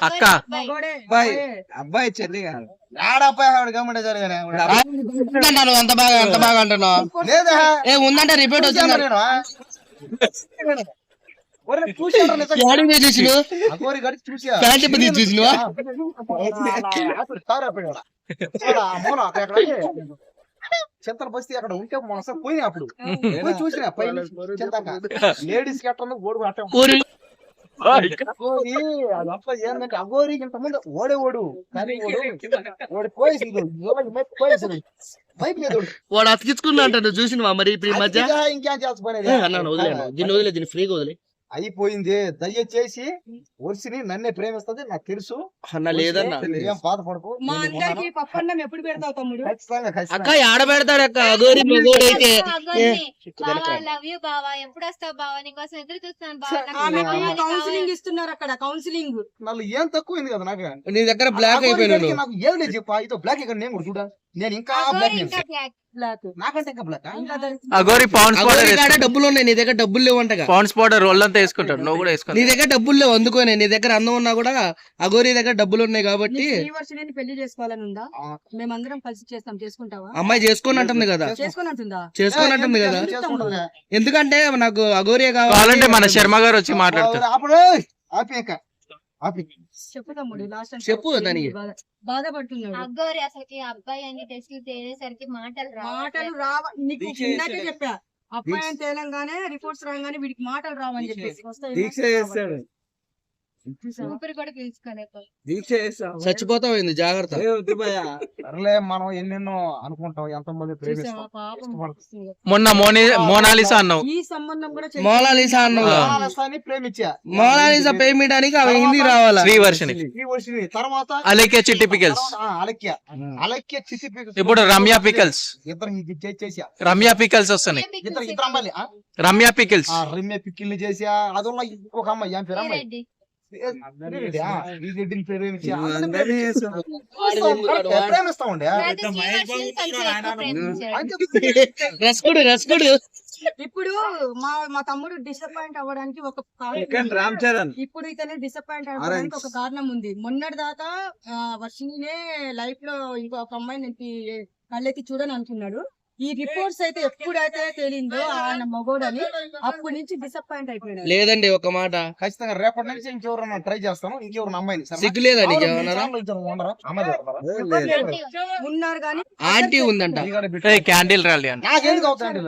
అక్క అబ్బాయి చెల్లి కాదు ఆడబ్బాయి ఆవిడ గమ్ముంటే జరిగానే ఎంత బాగా అంటున్నావు లేదా ఏ ఉందంటే రిపీట్ వచ్చింది అగోరి గడిచి చూసా చూసినవా చింతల బస్తీ అక్కడ ఉంటే మనసు పోయినా అప్పుడు పోయి చూసిన లేడీస్ కి అట్లా ఓడు అట్ట అగోరి అదంతా ఏంటంటే అగోరి ఇంత ముందు ఓడు కానీ ఓడి పోయేసి బైక్ మీద వాడు అతికించుకున్నా అంటాడు చూసినవా మరి ఇప్పుడు ఈ మధ్య ఇంకేం చేస్తా అన్నాను వదిలేను దీన్ని ఫ్రీగా వదిలే అయిపోయింది దయచేసి వర్షిని నన్నే ప్రేమిస్తుంది నాకు తెలుసు అన్న లేదన్నా ఏం బాధపడకు మా అందరికి పప్పన్నం ఎప్పుడు పెడతావు తమ్ముడు? అక్క ఆడ పెడతాడు అక్క అగోరి మొగోడైతే కౌన్సిలింగ్ ఇస్తున్నారు అక్కడ కౌన్సిలింగ్. నన్ను ఏం తక్కువైంది కదా నాకు నీ దగ్గర బ్లాక్ అయిపోయినాడు నాకు ఏం లేదు చెప్పా ఇదో బ్లాక్ ఇక్కడ నేను కూడా చూడ నేను ఇంకా బ్లాక్ నాకంటే ఇంకా బ్లాక్ అగోరి పౌండ్స్ పౌడర్ డబ్బులు ఉన్నాయి నీ దగ్గర డబ్బులు లేవంటగా పౌండ్స్ పౌడర్ రోళ్ళంతా వేసుకుంటాడు నువ్వు కూడా వేసుకో నీ దగ్గర డబ్బులు లేవు అందుకోనే నీ దగ్గర అందం ఉన్నా కూడా అగోరి దగ్గర డబ్బులు ఉన్నాయి కాబట్టి ఈ వర్షం నేను పెళ్లి చేసుకోవాలని ఉందా? మేమందరం కలిసి చేస్తాం, చేసుకుంటావా? అమ్మాయి చేసుకొని అంటుంది కదా చేసుకోనంటుందా? చేసుకొని అంటుంది కదా ఎందుకంటే నాకు అగోరియే కావాలంటే మన శర్మ గారు వచ్చి మాట్లాడతారు చెప్పు తమ్ముడు లాస్ట్ చెప్పు దానికి బాధపడుతున్నాడు. అగ్గోరి అసలుకి అబ్బాయి అన్ని టెస్టులు తేలేసరికి మాటలు రావ నీకు ఇందాకే చెప్పా అబ్బాయి అని తేలంగానే రిపోర్ట్స్ రాగానే వీడికి మాటలు రావని చెప్పేసి ఊపిరి కూడా పీల్చుకోలేకపోయి చచ్చిపోతావు జాగ్రత్త సర్లే మనం ఎన్నెన్నో అనుకుంటాం ఎంతమంది మొన్న మోనాలిసా అన్నావు ఈ సంబంధం కూడా మోనాలిసా అన్నావు ప్రేమించా మోనాలిసా ప్రేమియడానికి అవి హిందీ రావాలా శ్రీవర్షిని తర్వాత అలెక్య చిట్టి పికల్స్ అలక్య చిట్టి ఇప్పుడు రమ్య పికల్స్ ఇద్దరు చేసా రమ్య పికల్స్ వస్తున్నాయి ఇద్దరు అమ్మాయి రమ్య పికల్స్ రమ్య పిక్కిల్ని చేసా అది ఉన్న ఇంకొక అమ్మాయి ఏం పేరు అమ్మాయి ప్రేమిస్తా ఉండే ఇప్పుడు మా తమ్ముడు డిసప్పాయింట్ అవ్వడానికి ఒక ఇప్పుడు ఇతను డిసప్పాయింట్ అవ్వడానికి ఒక కారణం ఉంది. మొన్నటి దాకా వర్షిణినే లైఫ్ లో ఇంకొక అమ్మాయిని కళ్ళెత్తి చూడని అనుకున్నాడు. ఈ రిపోర్ట్స్ అయితే ఎప్పుడైతే తేలిందో ఆయన మగోడని అప్పటి నుంచి డిసప్పాయింట్ అయిపోయాడు. లేదండి ఒక మాట ఖచ్చితంగా రేపటి నుంచి ఇంకెవరన్నా ట్రై చేస్తాను ఇంకెవరు అమ్మాయిని సిగ్గు లేదండి ఉన్నారు కానీ ఆంటీ ఉందంట క్యాండిల్ ర్యాలీ నాకెందుకు అవుతాయండి